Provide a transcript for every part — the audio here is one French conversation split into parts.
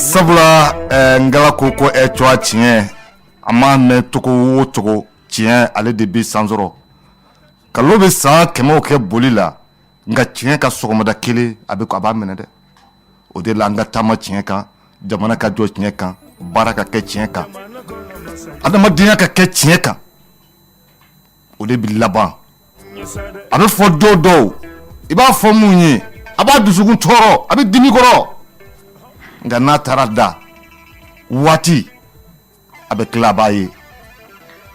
sabula ngala koko chwa tiɲɛ a ma mɛn togo o togo tiɲɛ ale de bi sansɔrɔ kalo bɛ san kɛmɛw kɛ boli la nka tiɲɛ ka sɔgɔmada kelen a b'a minɛ dɛ o de la an ka taama tiɲɛ kan jamana ka jɔ tiɲɛ kan baara ka kɛ tiɲɛ kan adamadenya ka kɛ tiɲɛ kan o de bi laban a bɛ fɔ dɔw dɔw i b'a fɔ mun ye a b'a dusukun tɔɔrɔ a bɛ dimi kɔrɔ nka n'a taara da waati a bɛ tila a b'a ye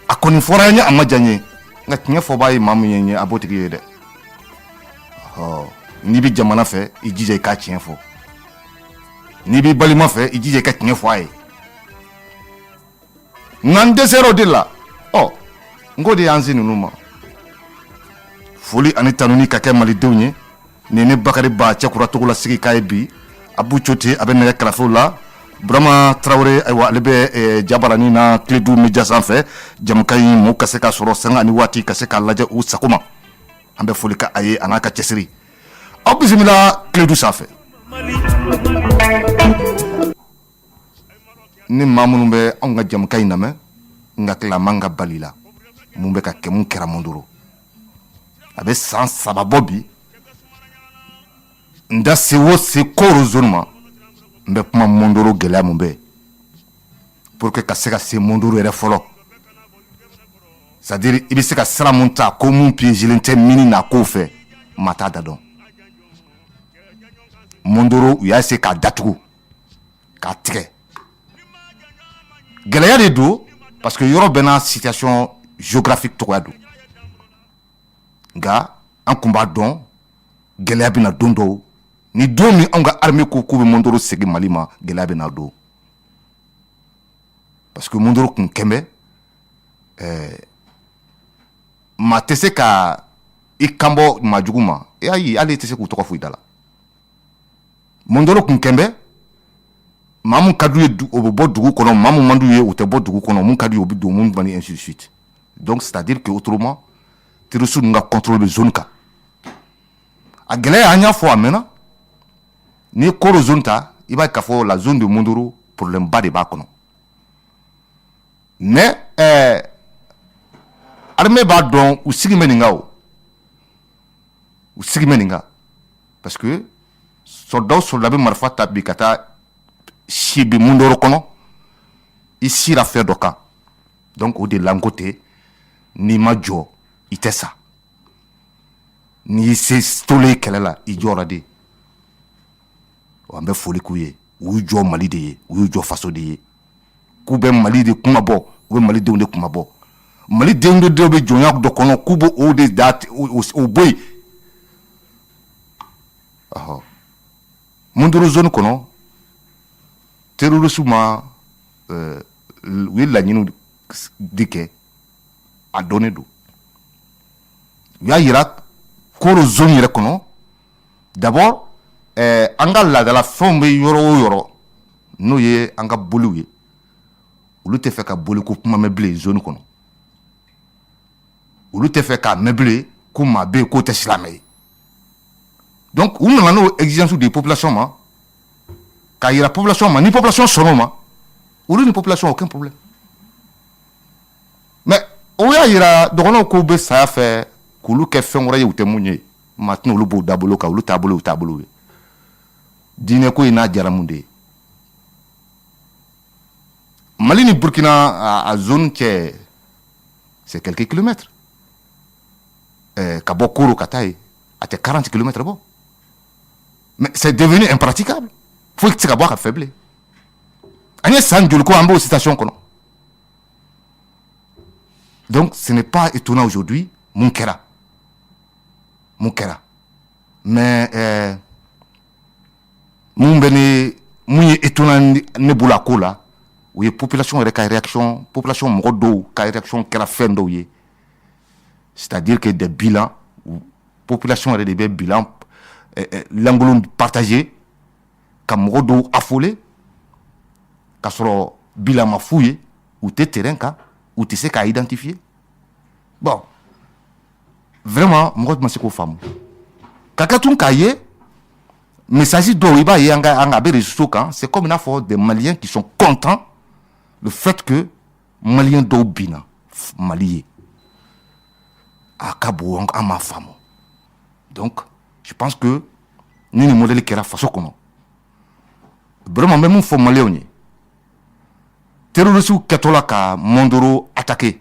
a kɔni fɔra ye a ma diya n ye nka tiɲɛ fɔ b'a ye maa min ye n ye a b'o tigi ye dɛ n'i bɛ jamana fɛ i jija i k'a tiɲɛ fɔ n'i b'i balima fɛ i jija i ka tiɲɛ fɔ a ye nka n dɛsɛra o de la n k'o de y'an se ninnu ma foli ani tanuni ka kɛ malidenw ye nin ne Bakari Ba cɛkura la sigi k'a ye bi Abu Cote a bɛ nɛgɛ kɛrɛfɛw la Burama Tarawele ayiwa ale bɛ jabaranin na Kiledu media sanfɛ jamukan in mɔɔw ka se ka sɔrɔ sanga ani waati ka se k'a lajɛ u sago ma an bɛ foli kɛ a ye a n'a ka cɛsiri aw bisimila Kiledu sanfɛ ni maa minnu bɛ anw ka jamukan in lamɛn nka tila man ka bali la mun bɛ ka kɛ mun kɛra Mondoro a bɛ san 3 bɔ bi n da se o se koro zone ma n bɛ kuma Mondoro gɛlɛya mun bɛ pour que ka se ka se Mondoro yɛrɛ fɔlɔ c'est à dire i bɛ se ka sira mun ta ko mun piégelen tɛ mini na ko fɛ maa t'a da dɔn Mondoro u y'a essayer k'a datugu k'a tigɛ gɛlɛya de don parce que yɔrɔ bɛɛ n'a situation géographique tɔgɔya don nka an kun b'a dɔn gɛlɛya bɛna don dɔw ni don min an ka armée ko k'u bɛ Mondoro segin Mali ma gɛlɛya bɛna don parce que Mondoro kun kɛn bɛ maa tɛ se ka i kanbɔ maa jugu ma e y'a ye hali i tɛ se k'u tɔgɔ fɔ i da la Mondoro kun kɛn bɛ maa mun ka d'u ye o bɛ bɔ dugu kɔnɔ maa mun man d'u ye o tɛ bɔ dugu kɔnɔ mun ka d'u ye o bɛ don mun man di ainsi de suite donc c'est à dire que autrement terroristes ninnu ka contrôle bɛ zone kan a gɛlɛya an y'a fɔ a mɛnna n'i ye koro zone ta i b'a ye k'a fɔ la zone de Mondoro problème ba de b'a kɔnɔ mais armée b'a dɔn u sigi bɛ nin kan o u sigi bɛ nin kan parce que soldat bɛ marifa ta bi ka taa si bi Mondoro kɔnɔ i sira fɛn dɔ kan donc o de la n ko ten n'i ma jɔ i tɛ sa n'i se tolen kɛlɛ la i jɔra de an bɛ foli k'u ye u y'u jɔ Mali de ye u y'u jɔ faso de ye k'u bɛ Mali de kuma bɔ u bɛ Malidenw de kuma bɔ Malidenw de dɔw bɛ jɔnya dɔ kɔnɔ k'u b'o o de da o bɔ yen Mondoro zone kɔnɔ terroristes ma u ye laɲiniw de kɛ a dɔnnen don u y'a yira koro zone yɛrɛ kɔnɔ d'abord an ka laadala fɛnw bɛ yɔrɔ o yɔrɔ n'o ye an ka boliw ye olu tɛ fɛ ka boli ko kuma mɛn bilen zone kɔnɔ olu tɛ fɛ k'a mɛn bilen ko maa bɛ yen k'o tɛ silamɛ ye donc u nana n'o exigence de population ma k'a yira population ma ni population sɔnn'o ma olu ni population aucun problème mais o y'a yira dɔgɔnɔw k'u bɛ saya fɛ k'olu kɛ fɛn wɛrɛ ye u tɛ mun ye maa tɛna olu b'o dabolo kan olu taabolo y'u taabolo ye diinɛ ko in n'a diyara mun de ye Mali ni Burkina a zone cɛ c'est quelques kilomètres ka bɔ Koro ka taa yen a tɛ 40 kilomètres bɔ mais c'est devenu impraticable foyi tɛ se ka bɔ a ka fɛ bilen an ye san joli ko an b'o situation kɔnɔ donc ce n'est pas étonnant aujourd'hui mun kɛra mais mun ye étonnant ne bolo a ko la o ye population yɛrɛ ka réaction population mɔgɔ dɔw ka réaction kɛra fɛn dɔw ye c'est-à-dire que des bilans population yɛrɛ de bɛ bilan langolon partagé ka mɔgɔ dɔw affolé k'a sɔrɔ bilan ma f'u ye u tɛ terrain kan u tɛ se k'a identifier bon vraiment mɔgɔ ma se k'o faamu ka kɛ tun k'a ye message d'Oriba et Angabé Rissokan, c'est comme une fois des Maliens qui sont contents le fait que Maliens d'Obina, Malié, à Cabo, à ma femme. Donc, je pense que nous sommes modèles qui sont façon qu'on vraiment, même un faux Malien. Terroriste ou Katola ka Mondoro attaqué,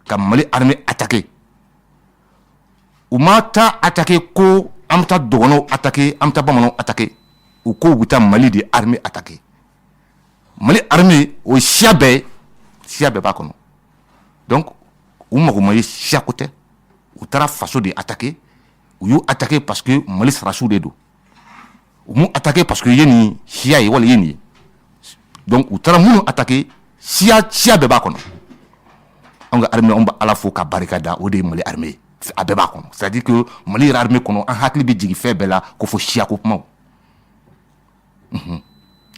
ka Mali armée attaqué. Ou mata attaqué ko amta dogono attaqué, amta bamano attaqué. Ou ko buta Mali de armée attaqué. Mali armée au siabe ba kono. Donc, ou magomaye sia côté, ou tara façon de attaquer, ou yo attaqué parce que Mali sera sous les dos. Ou mou attaqué parce que yeni sia y wala yeni. Donc, ou tara mou attaqué sia beba kono. On a armée on à la fois ka barricade ou de Mali armée a beba kono. C'est-à-dire que Mali armée kono en hakli bi djigi fait bela ko fo sia ko pma.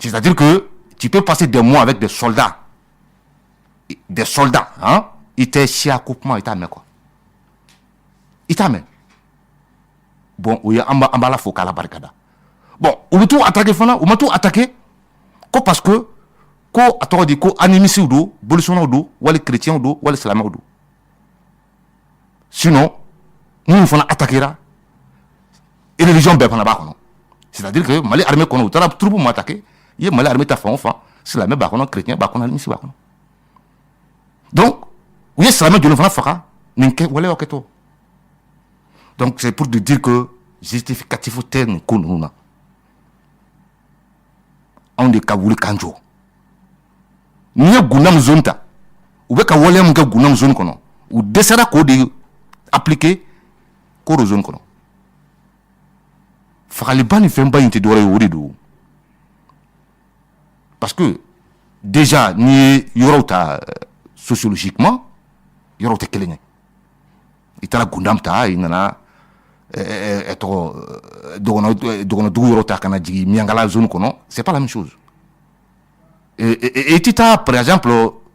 C'est-à-dire que tu peux passer des mois avec des soldats, hein? Ils étaient sia ko pma ita quoi. Ita me. Bon, ou ya amba la fois ka la barricade. Bon, ou tout attaquer fana, ou ma tout attaquer ko parce que ko atoro di ko animisi do, bolsonaro do, wala chrétien do, wala islamien do. Sinon, nous fana attaquera et religion be fana ba kono. C'est-à-dire que Mali armée kono tara troupe m'attaquer, y Mali armée ta fa islamien ba kono, chrétien ba kono, animisi ba kono. Donc, oui islamien de fana faka, ninke wala oketo. Donc c'est pour te dire que justificatif terme kono na. On de kabuli kanjo ni gunam zonta ou be ka wole am ka gunam zone kono ou desara ko de appliquer ko zone kono fakali bani femba inte dore wori do parce que déjà ni yorota sociologiquement yorota kelenya itala gundam ta inana eto dogono du yorota kana jigi miangala zone kono c'est pas la même chose et tita par exemple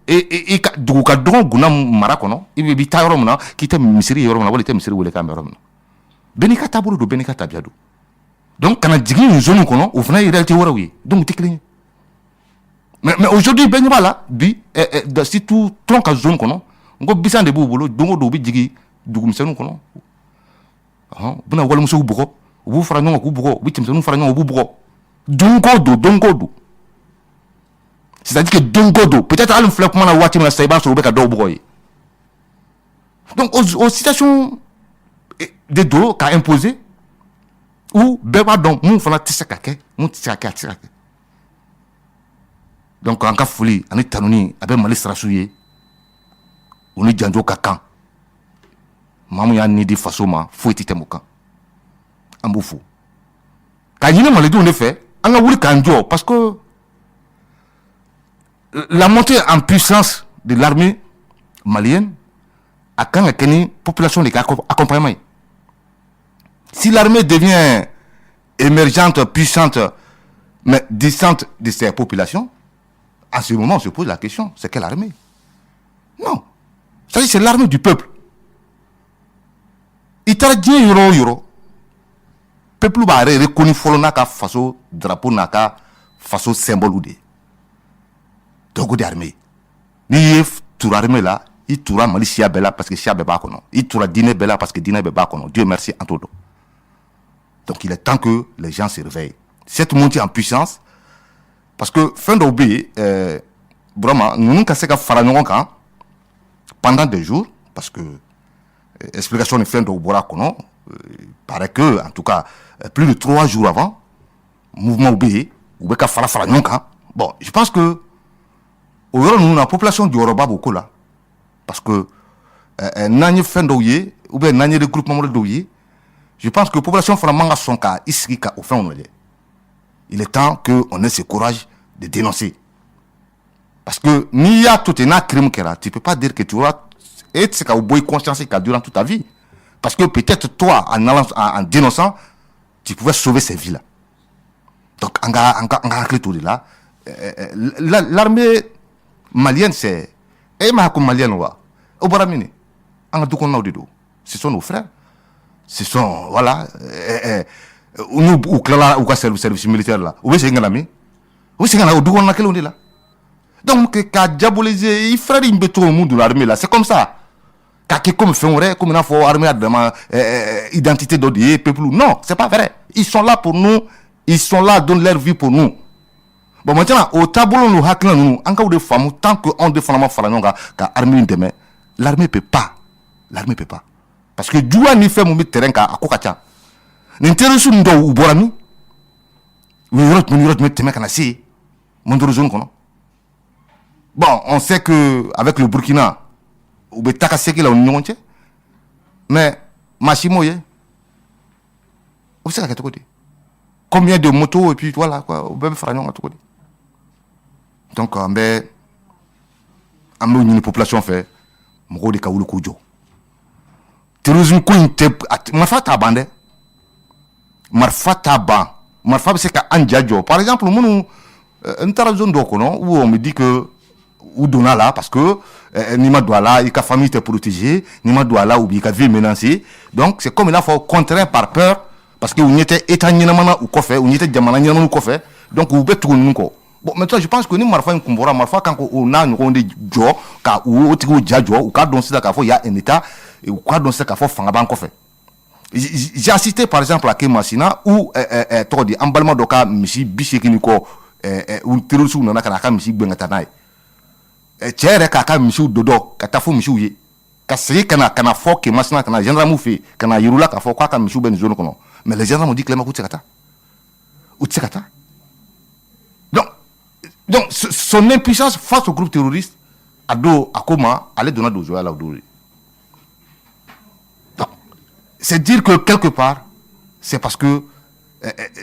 et du ka dogon gunam mara kono ibi bi tayoro mona kita misiri yoro mona wala te misiri wala kamera mona benika taburu do benika tabiado donc kana jigi une zone kono ou fana réalité wara wi donc tikligne mais aujourd'hui ben bala bi si tout tronc ka zone kono ngo bisan de bubolo dongo do bi jigi dugum senu kono buna wala muso bugo bu fara nyongo ku bugo bi timse nu fara nyongo bu bugo dongo do c'est-à-dire que dongo do peut-être alum flek mana wati na sayban so be ka do bugo yi donc aux situations de do ka imposé ou beba donc mun fana tisaka ke mun tisaka donc en ka foli ani tanuni abe Mali strasuye oni janjo kakan mamu ya ni di faso ma fo ti temuka ambufu ka yina Mali do ne fait anga wuri kanjo parce que la montée en puissance de l'armée malienne a quand même population de accompagnement. Si l'armée devient émergente, puissante, mais distante de ses populations, à ce moment on se pose la question, c'est quelle armée? Non. C'est-à-dire c'est l'armée du peuple. Il t'a dit euro. Peuple va reconnaître folona ka faso drapeau naka faso symbole ou de. Donc d'armée. Ni tour armée là, il toura Mali sia bella parce que sia beba kono. Il toura dîner bella parce que dîner beba kono. Dieu merci en tout. Donc il est temps que les gens se réveillent. Cette montée en puissance, parce que fin d'obé, vraiment, nous n'avons qu'à se faire pendant des jours, parce que explication de fin d'obora kono, paraît que, en tout cas, plus de 3 jours avant, mouvement obé, ou beka fara bon, je pense que nous avons la population du Yoruba beaucoup là, parce que n'ani fin d'oyer ou bien n'ani regroupement d'oyer, je pense que la population fera son cas ici au fin on il est temps qu'on ait ce courage de dénoncer, parce que ni y a tout un crime qui là, tu peux pas dire que tu vas être ce qu'a boy conscience durant toute ta vie, parce que peut-être toi en dénonçant, tu pouvais sauver ces vies là. Donc en clé tout de là, l'armée malienne c'est comme malienne wa au baramine en tout cas ce sont nos frères, ce sont voilà ou clala ou ka service militaire là ou c'est ngala ou c'est ngala ou du na kelo là donc ka diaboliser il frère il beto au monde l'armée là c'est comme ça ka ke comme fait vrai comme na fo armée a identité d'autres peuple non c'est pas vrai ils sont là pour nous ils sont là donnent leur vie pour nous bon maintenant au tableau nous haklan nous encore de femmes tant que on défend ma faranonga ka armée demain l'armée peut pas parce que Djoua ni fait mon terrain ka akokacha ni terrorisme ndo uborami ni yorot meteme kana si mondoro kono bon on sait que avec le Burkina ou betaka seki la nyonche mais machimo ye ou c'est ka côté combien de motos et puis voilà quoi au bébé fragnon à tout côté donc ambe une population fait mo de kawulu kujo terrorisme ko inte marfata bande marfata ba marfa c'est ka anjajo par exemple munu ntara zone do kono où on me dit que ou donna là parce que ni ma doit là et ka famille était protégée ni ma doit là ou bien ka vie menacée donc c'est comme il a faut contraint par peur parce que on était état nyinamana ou kofe on était jamana nyinamana ou kofe donc ou betu nko bon maintenant je pense que ni marfa nkumbora marfa quand on a on de jo ka ou otigo jajo ou ka don sida ka fo ya un état et ou ka don sida ka fo fanga ban kofe j'ai assisté par exemple à Kemasina où toi dit emballement doka misi bisekini ko ou terroriste ou nana kana misi bengatanaï tiere ka misi dodo ka tafo misi uye ka sey kana fo Kemasina kana gendarme fait kana yirula ka fo ka misi ben zone kono mais les gendarmes ont dit clairement kutsekata donc son impuissance face au groupe terroriste ado akoma allait donner dojo à la odori. C'est dire que quelque part, c'est parce que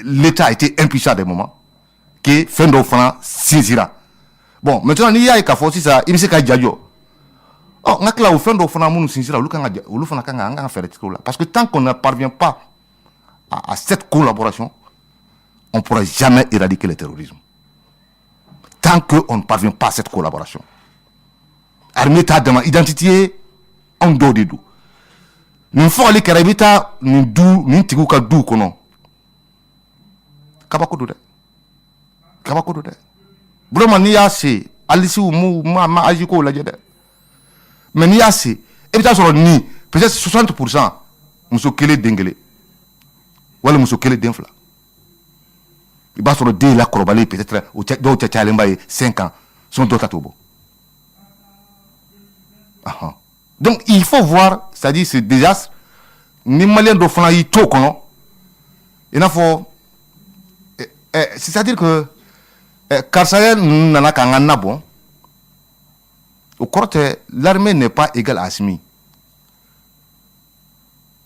l'État a été impuissant à des moments que fin d'offrant saisira. Bon, maintenant, il y a aussi ça, il me sait qu'il y a Djadjo. Oh, on a que là, au fin d'offrant, nous saisira, parce que tant qu'on ne parvient pas à cette collaboration, on ne pourra jamais éradiquer le terrorisme. Tant qu'on ne parvient pas à cette collaboration. Armée ta demande identité, on doit des doux. Nous faut aller karabita ni du ni tiguka du kono kabako do de vraiment ni assez alisi ou ma ajiko la jede mais ni assez et bien sur ni peut-être 60% muso kele dengele wala muso kele denfla il va sur le dé la korbalé peut-être au do tchalemba 5 ans son dotatobo donc il faut voir, c'est-à-dire ce désastre, ni malien do fana yi to kono. Il faut c'est-à-dire que Karsaya nana kangana bon. Au côté l'armée n'est pas égale à Asmi.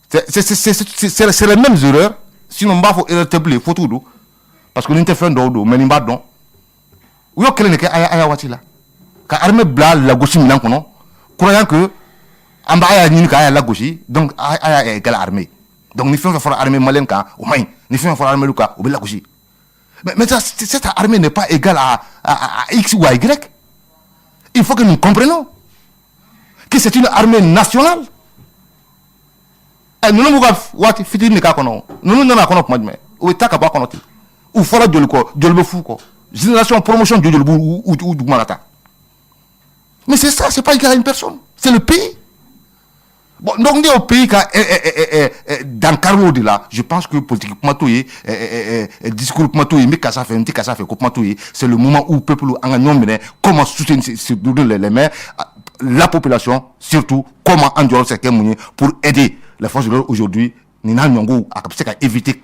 C'est les mêmes erreurs, sinon ba faut irrétablir faut tout parce que l'interférent do mais ni ba don. Ou yo kele ne ka aya watila. Ka armée bla la gauche milan kono, croyant que amba aya ni ka aya la gauche donc aya égale armée donc ni fait faire armée malienne ka au moins ni fait faire armée luka au la gauche mais cette armée n'est pas égale à X ou à Y. Il faut que nous comprenions que c'est une armée nationale. Nous n'avons pas wati fiti ni ka kono nous n'avons pas kono mais ou ta ka ba kono ti ou fora de le fou ko génération promotion de le ou du malata. Mais c'est ça, c'est pas égal à une personne, c'est le pays. Bon, donc, on est au pays qui dans Carlo de là, je pense que politiquement, discours, mais ça fait, c'est le moment où le peuple comment soutenir les mains, la population, surtout, comment endurer ces moyens pour aider les forces de l'ordre aujourd'hui, à éviter,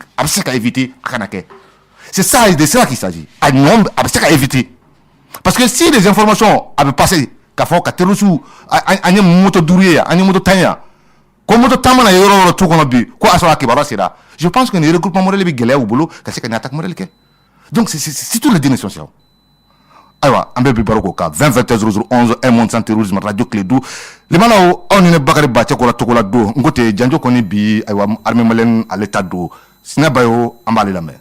c'est ça, de cela qu'il s'agit. À éviter. Parce que si les informations avaient passé, qu'a fait qu'à Terusu, à une moto douria, à une moto tanya, comme moto tamana yoro tout qu'on a bu, quoi à ce qui va je pense que les regroupements morels est galère au boulot, qu'à ce qu'il y a une attaque morale. Donc c'est toutes les dimensions. Alors, un peu plus baroko ka 20 21 11 un monde sans terrorisme radio clé dou les malao on ne bakari ba ko la tokola do ngote janjo koni bi aywa armée malienne à l'état do sina bayo ambale la mer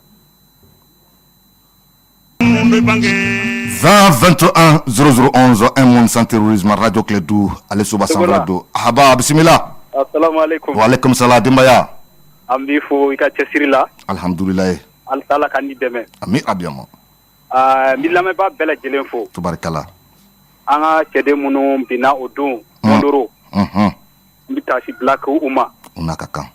20 21 0011 un monde sans terrorisme radio clé dou allez sur Bassam radio haba bismillah assalamu alaikum wa alaikum salam dimbaya an b'i fo i ka cɛsiri la. Alhamdulilayi. Ala ka ni dɛmɛ. Ami abiyama. N bɛ lamɛnbaa bɛɛ lajɛlen fo. Tubarikala. An ka cɛden minnu binna o don. Mondoro. N bɛ taasi bila k' u ma. U n'a ka kan.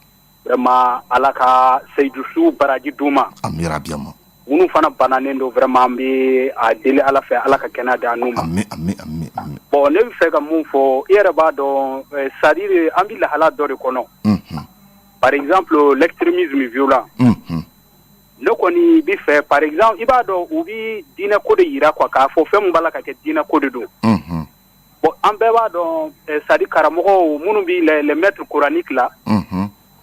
Vraiment Ala ka seyidusu baraji d'u ma. Ami abiyama. Minnu fana bananen don vraiment an bɛ a deli Ala fɛ Ala ka kɛnɛya di an n'u ma. Ami. Bon ne bɛ fɛ ka mun fɔ i yɛrɛ b'a dɔn c'est à dire an bɛ lahala dɔ de kɔnɔ. Par exemple l'extrémisme violent. Ne kɔni bɛ fɛ par exemple i b'a dɔn u bɛ diinɛ ko de yira quoi k'a fɔ fɛn min b'a la ka kɛ diinɛ ko de don. Bon an bɛɛ b'a dɔn c'est à dire karamɔgɔw minnu bɛ les maîtres coraniques la.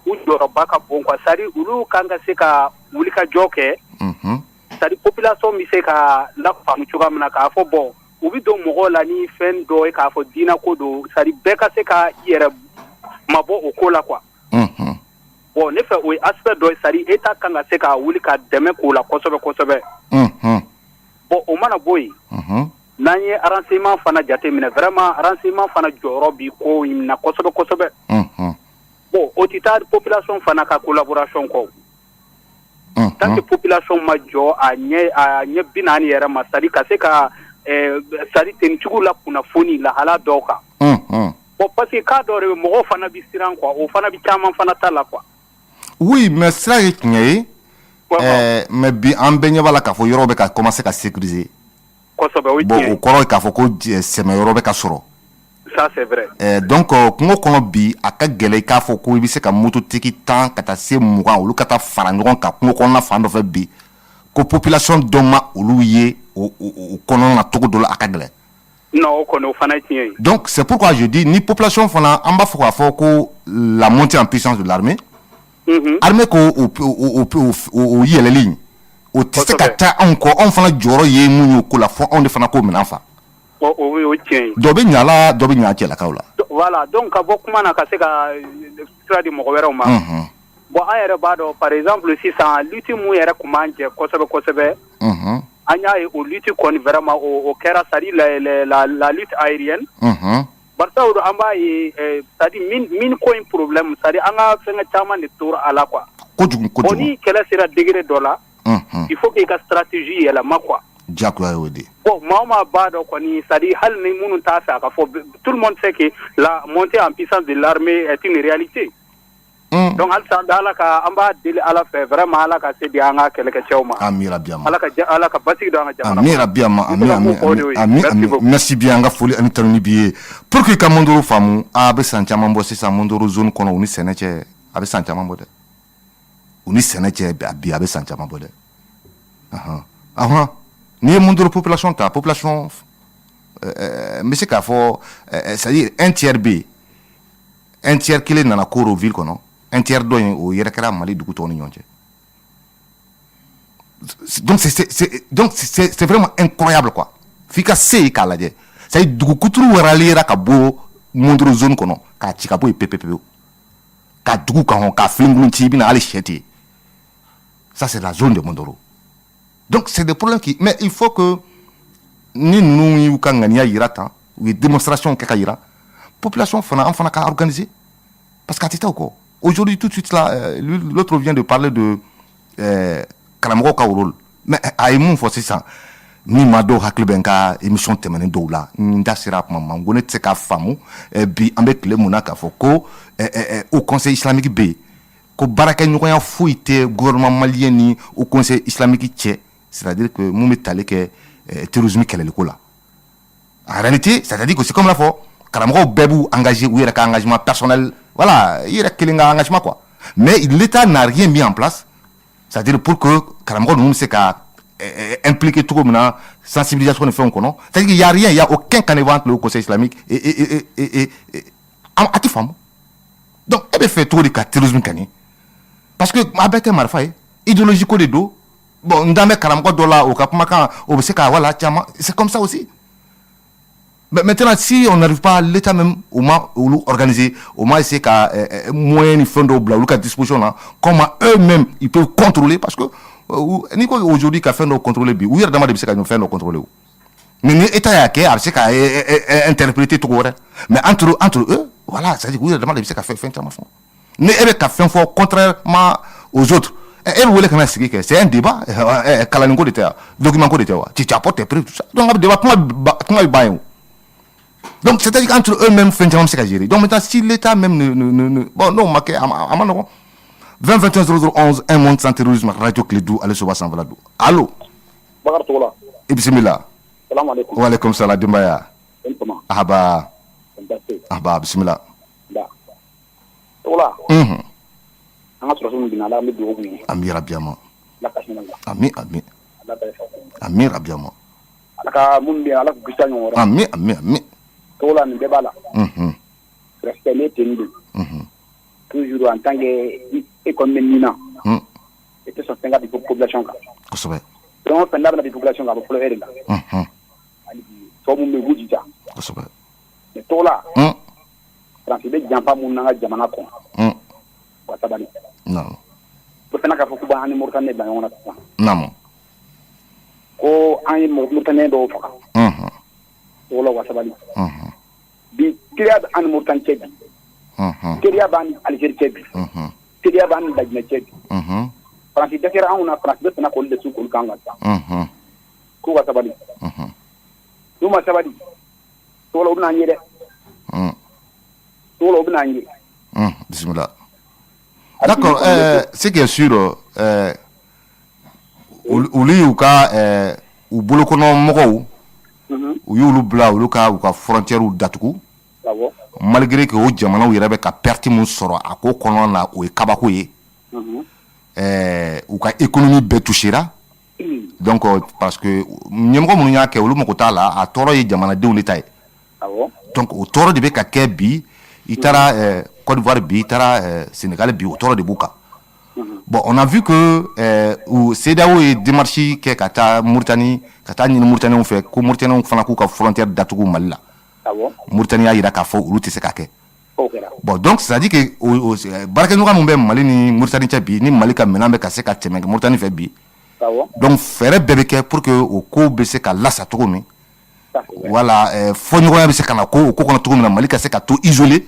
U jɔyɔrɔba ka bon quoi c'est à dire olu kan ka se ka wulikajɔ kɛ. C'est à dire population bɛ se ka lafaamu cogoya min na k'a fɔ bon u bɛ don mɔgɔw la ni fɛn dɔ ye k'a fɔ diinɛ ko don c'est à dire bɛɛ ka se ka i yɛrɛ mabɔ o ko la quoi. Bon ne fɛ o ye aspect dɔ ye c'est à dire État kan ka se ka wuli ka dɛmɛ k'o la kosɛbɛ. Bon o mana bɔ yen. N'an ye renseignement fana jateminɛ vraiment renseignement fana jɔyɔrɔ bi ko in na kosɛbɛ. Bon o tɛ taa population fana ka collaboration kɔ. Tant que population ma jɔ a ɲɛ 40 yɛrɛ ma c'est à dire ka se ka c'est à dire tenitigiw la kunnafoni lahala dɔw kan. Bon parce que cas dɔw de bɛ mɔgɔw fana bi siran quoi o fana bi caman fana ta la quoi. Oui mais sira ye tiɲɛ ye. Mais bi an bɛɛ ɲɛ b'a la k'a fɔ yɔrɔ bɛ ka commencer ka sécuriser. Kosɛbɛ o ye tiɲɛ ye. Bon o kɔrɔ ye k'a fɔ ko sɛmɛ yɔrɔ bɛ ka sɔrɔ. Ça c'est vrai. Donc kungo kɔnɔ bi a ka gɛlɛ i k'a fɔ ko i bɛ se ka mototigi 10 ka taa se 20 olu ka taa fara ɲɔgɔn kan kungo kɔnɔna fan dɔ fɛ bi ko population dɔ ma olu ye o kɔnɔna na cogo dɔ la a ka gɛlɛn. Non o kɔni o fana ye tiɲɛ ye. Donc c'est pourquoi je dis ni population fana an b'a fɔ k'a fɔ ko la montée en puissance de l'armée. Armée ko o yɛlɛli o tɛ se ka taa anw kɔ anw fana jɔyɔrɔ ye mun ye o ko la fɔ anw de fana k'o minɛn fa. O ye tiɲɛ ye. Dɔ bɛ ɲa la dɔ bɛ ɲa cɛlakaw la. Voilà donc ka bɔ kuma na ka se ka sira di mɔgɔ wɛrɛw ma. Bon an yɛrɛ b'a dɔn par exemple sisan lutte mun yɛrɛ kun b'an jɛ kosɛbɛ. An y'a ye o lutte kɔni vraiment o kɛra c'est à dire la lutte aérienne. Barisa o don an b'a ye c'est à dire mine ko in problème c'est à dire an ka fɛngɛ caman de tora a la quoi. Kojugu. Bon ni kɛlɛ sera degré dɔ la. Il faut que i ka stratégie yɛlɛma quoi. Diyagoya y'o de. Bon maa o maa b'a dɔn kɔni c'est à dire hali ni minnu t'a fɛ a ka fɔ tout le monde sait que la montée en puissance de l'armée est une réalité. Donc halisa an bɛ Ala ka an b'a deli Ala fɛ vraiment Ala ka se di an ka kɛlɛkɛcɛw ma. Ami rabiyama. Ala ka basigi don an ka jamana. Ami rabiyama. Ami merci bien an ka foli ani tanuni bi ye pour que ka Mondoro faamu a bɛ san caman bɔ sisan Mondoro zone kɔnɔ u ni sɛnɛ cɛ a bɛ san caman bɔ dɛ. U ni sɛnɛ cɛ bi a bɛ san caman bɔ dɛ. Ni ye Mondoro population ta population n bɛ se k'a fɔ c'est-à-dire un tiers bɛ yen un tiers kelen nana koro ville kɔnɔ un tiers dɔ in o yɛrɛ kɛra Mali dugu tɔw ni ɲɔgɔn cɛ. Donc c'est vraiment incroyable quoi f'i ka se yen k'a lajɛ c'est-à-dire dugu kuturu waraliyera ka bɔ Mondoro zone kɔnɔ k'a ci ka bɔ yen pepepewu ka dugu kan hɔn k'a filenkolon ci i bɛna hali sɛ ten ça c'est la zone de Mondoro. Donc c'est des problèmes qui mais il faut que ni nous y'u ka ŋaniya yira tan u ye démonstration kɛ ka yira population fana an fana ka organiser parce que a tɛ taa o kɔ aujourd'hui tout de suite là l'autre vient de parler de karamɔgɔw ka rôle mais a ye mun fɔ sisan ni ma dɔw hakili bɛ n ka émission tɛmɛnen dɔw la n da sera a kuma ma n ko ne tɛ se k'a faamu bi an bɛ tile mun na k'a fɔ ko au conseil islamique bɛ yen ko baarakɛɲɔgɔnya foyi tɛ gouvernement malien ni au conseil islamique cɛ. C'est-à-dire que mun bɛ tali kɛ terrorisme kɛlɛliko la en réalité c'est-à-dire que c'est comme la fɔ karamɔgɔw bɛɛ b'u engagé u yɛrɛ ka engagement personnel voilà i yɛrɛ kelen ka engagement quoi mais l'État n'a rien mis en place c'est-à-dire pour que karamɔgɔ ninnu bɛ se ka impliquer cogo min na sensibilisation ni fɛnw kɔnɔ c'est-à-dire qu'il y a aucun canevas entre le conseil islamique et a tɛ faamu donc e bɛ fɛ cogo di ka terrorisme kɛ parce que a bɛɛ tɛ marifa ye idéologie ko de don. Bon, n damɛ karamɔgɔ dɔ la o ka kumakan o bɛ se ka voilà caman c'est comme ça aussi. Mais maintenant si on n'arrive pas l'État même au moins organiser au moins essayer ka moyen ni fɛn dɔw bila olu ka disposition na comment eux-mêmes ils peuvent contrôler parce que ni ko aujourd'hui ka fɛn dɔw contrôler bi u yɛrɛ dama de bɛ se ka fɛn dɔw contrôler o mais ni État y'a kɛ a bɛ se ka interpréter cogo wɛrɛ mais entre eux voilà c'est-à-dire u yɛrɛ dama de bɛ se ka fɛn caman fɔ ne e bɛ ka fɛn fɔ contrairement aux autres e bɛ wele ka na sigi kɛ c'est un débat kalanni ko de tɛ wa document ko de tɛ wa tu apportes tes preuves tout ça donc a bɛ débat kuma bɛ ban ye o donc c'est-à-dire qu'entre eux-mêmes fɛn caman bɛ se ka gérer donc maintenant si l'État même ne bon n'o ma kɛ a ma nɔgɔn 20 21 00 11 un monde sans terrorisme radio Clédou ale soba sanfɛla don allo Bakar Togola i bisimila salamu alaikum wa alaikum salam denbaya ahaba bisimila Togola an ka sɔrɔsiw bin ala an bɛ dugawu k'u ye ami rabiyama ala ka hinɛ ami ala ka yafa ami rabiyama ala ka mun bɛ ala k'u kisi a ɲɔgɔn wɛrɛ ami Togola nin bɛɛ b'a la respect ne tɛ nin don toujours en tant que e kɔni bɛ nin na e tɛ sɔn fɛn ka di population kan kosɛbɛ fɛn o fɛn n'a bɛna di population kan a bɛ fɔlɔ e de la hali bi tɔ mun bɛ yen u b'u jija kosɛbɛ mais Togola Faransi bɛ janfa mun n'an ka jamana kɔnɔ wa sabali non o fana k'a fɔ k'u b'an ni Mauritanie bila ɲɔgɔn na sisan non ko an ye Mauritanie dɔw faga Togola wa sabali bi teriya bɛ an ni Mauritanie cɛ bi teriya b'an ni Algérie cɛ bi teriya b'an ni Laginɛ cɛ bi Faransi dɛsɛra anw na Faransi bɛ fana k'olu de su k'olu kan ka sisan k'u ka sabali n'u ma sabali Togola u bɛna an ye dɛ Togola u bɛna an ye bisimila d'accord ce qui est sûr olu y'u ka u bolokɔnɔ mɔgɔw u y'olu bila olu ka u ka frontières datugu malgré que o jamanaw yɛrɛ bɛ ka perte mun sɔrɔ a ko kɔnɔna na o ye kabako ye u ka économie bɛɛ touchera donc parce que ɲɛmɔgɔ minnu y'a kɛ olu mago t'a la a tɔɔrɔ ye jamanadenw de ta ye donc o tɔɔrɔ de bɛ ka kɛ bi i taara Côte d'Ivoire bi i taara Sénégal bi o tɔɔrɔ de b'u kan bon on a vu que CEDEAO ye démarche kɛ ka taa Mauritanie ka taa ɲini Mauritanienw fɛ ko Mauritanienw fana k'u ka frontière datugu Mali la Mauritanie y'a yira k'a fɔ olu tɛ se ka kɛ bon donc c'est à dire que baarakɛɲɔgɔn min bɛ Mali ni Mauritanie cɛ bi ni Mali ka minɛn bɛ ka se ka tɛmɛ Mauritanie fɛ bi donc fɛɛrɛ bɛɛ bɛ kɛ pour que o ko bɛ se ka lasa cogo min voilà fɔɲɔgɔnya bɛ se ka na ko o ko kɔnɔ cogo min na Mali ka se ka to isolé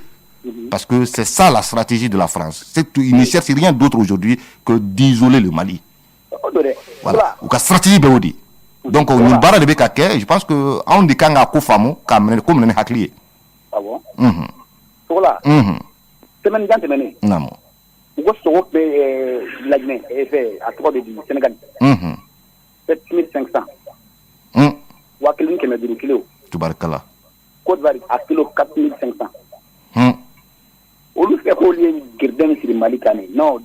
parce que c'est ça la stratégie de la France il ne cherche rien d'autre aujourd'hui que d'isoler le Mali voilà u ka stratégie bɛ o de donc nin baara de bɛ ka kɛ je pense que anw de kan ka ko faamu k'a minɛ ko minɛ ni hakili ye Togola semaine jan tɛmɛnen naamu u ko sogo bɛ Laginɛ fɛ a tɔgɔ de di Sénégal 7500 1,500 kilo tubarikala Côte d'Ivoire a kilo 4500 olu fɛ k'olu ye gɛrɛdɛn siri Mali kan non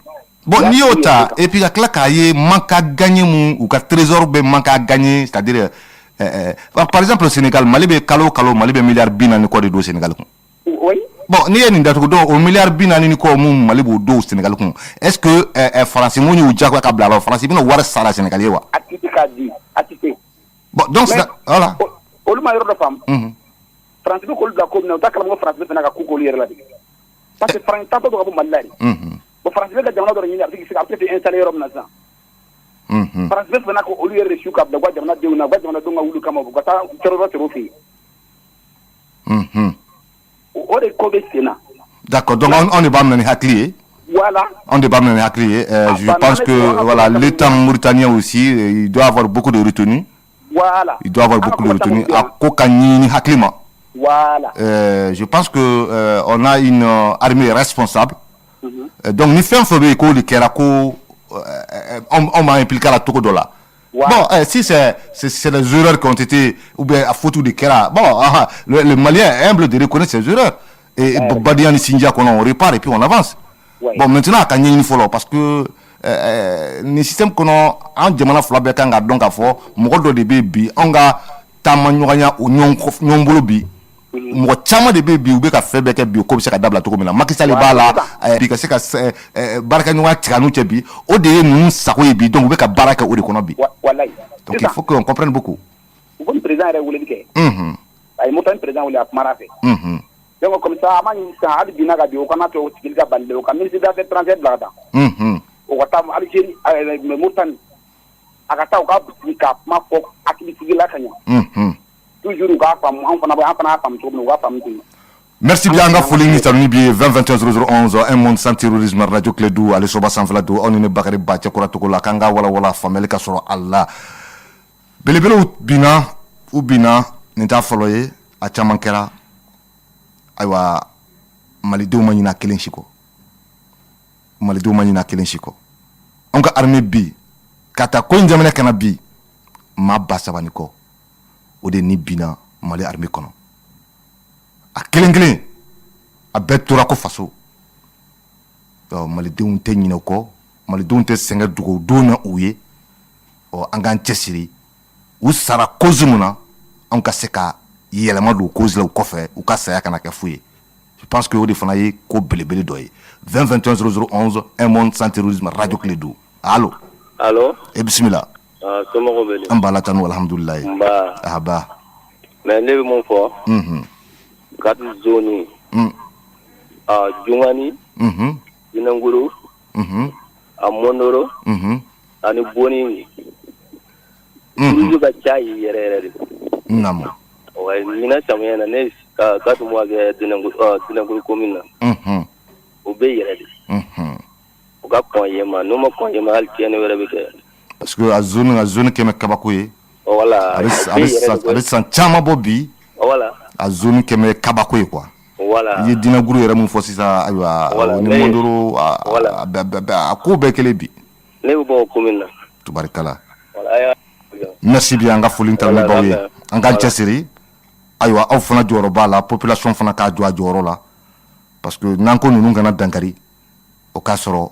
bon n'i y'o ta et puis ka tila k'a ye manque à gagner mun u ka trésor bɛ manque à gagner c'est-à-dire par exemple Sénégal Mali bɛ kalo Mali bɛ miliyari 40 kɔ de don Sénégal kun bon n'i ye nin datugu dɔn o miliyari 40 kɔ mun Mali b'o don Sénégal kun est-ce que Faransi mun y'u diyagoya ka bila la Faransi bɛna wari sara Sénégal ye wa a ti se k'a di a ti se bon donc voilà olu ma yɔrɔ dɔ faamu Faransi bɛ k'olu bila ko min na u t'a kalama ko Faransi bɛ fana ka ku k'olu yɛrɛ la de parce que Faransi taatɔ dɔ ka bɔ Mali la de bon Faransi bɛ ka jamana dɔ de ɲini a bɛ se k'i installer yɔrɔ min na sisan Faransi bɛ fana k'olu yɛrɛ de su ka bila u ka jamanadenw na u ka jamanadenw ka wuli kama u ka taa tɔɔrɔ sɔrɔ u fɛ yen o de ko bɛ sen na d'accord donc on ne b'a minɛ ni hakili ye voilà on ne b'a minɛ ni hakili ye je pense que voilà l'État mauritanien aussi il doit avoir beaucoup de retenue voilà il doit avoir beaucoup de retenue a ko ka ɲini hakili ma voilà je pense que on a une armée responsable donc ni fɛn fɛn bɛ yen k'o de kɛra ko on m'a impliqué à la togo dɔ la bon si c'est les erreurs qui ont été ou bien à faute de kɛra bon le Malien est humble de reconnaître ses erreurs et Badian ni Sindia on répare et puis on avance bon maintenant a ka ɲɛɲini fɔlɔ parce que ni système kɔnɔ an jamana fila bɛɛ kan ka dɔn k'a fɔ mɔgɔ dɔ de bɛ bi an ka taama ɲɔgɔnya o ɲɔgɔn bolo bi mɔgɔ caman de bɛ bi u bɛ ka fɛn bɛɛ kɛ bi ko bɛ se ka dabila cogo min na Macky Sall b'a la bi ka se ka baarakɛɲɔgɔnya tigɛ n'u cɛ bi o de ye ninnu sago ye bi donc u bɛ ka baara kɛ o de kɔnɔ bi donc il faut qu'on comprenne beaucoup u ko ni président yɛrɛ weleli kɛ a ye Mauritanie président wele a kumana a fɛ donc comme ça a ma ɲini sisan hali bi n'a ka bi o kana to o sigili ka bali o ka ministre des affaires étrangères bila ka taa o ka taa Algérie Mauritanie a ka taa u ka sigi ka kuma fɔ hakilisigi la ka ɲɛ toujours u k'a faamu an fana y'a faamu cogo min na u k'a faamu ten Merci bien, Anga Foling, Nitanibi, 2021-0011, un monde sans terrorisme, Radio Clédou, Ali Soba Sanflado, on est Bakari Batia, Koratokula, Kanga, Wala, Famel, Kasoro, Allah. Belebelo Bina, ou Bina, Nita Foloye, a Chamankera, Aywa, Malidou Manina Kelenchiko. Malidou Manina Kelenchiko. Onka armée bi, Kata Koin Jamana Kanabi, Ma Basabaniko, ou de Nibina, Mali armée kono. A kelen a bɛɛ tora ko faso malidenw tɛ ɲinɛ kɔ malidenw tɛ sɛgɛn dogo don na u ye an k'an cɛsiri u sara cause mun na an ka se ka yɛlɛma don cause la u kɔfɛ u ka saya kana kɛ fu ye je pense que o de fana ye ko belebele dɔ ye 2021-0011 un monde sans terrorisme Radio Clédou allo e bisimila somɔgɔw bɛ di an b'a la tanu alhamdulilayi ahaba mais ne bɛ mun fɔ kati zoni jungani dinanguru a monoro ani boni ulu ka cayi yɛrɛ de namo wa ɲina samiyɛ na ne kati mu kɛ dinanguru commune na o bɛ yɛrɛ de o ka kɔn ye ma n'o ma kɔn ye ma hali tiɲɛni wɛrɛ bɛ kɛ parce que a zone kɛmɛ kabako ye voilà a bɛ san caman bɔ bi voilà a zone kɛmɛ kabako ye quoi voilà i ye dinaguru yɛrɛ mun fɔ sisan ayiwa ni mondoro a ko bɛɛ kelen bi ne bɛ bɔ o commune na tubarikala merci bien an ka foli ta baw ye an k'an cɛsiri ayiwa aw fana jɔyɔrɔ b'a la population fana k'a jɔ a jɔyɔrɔ la parce que n'an ko ninnu kana dankari o k'a sɔrɔ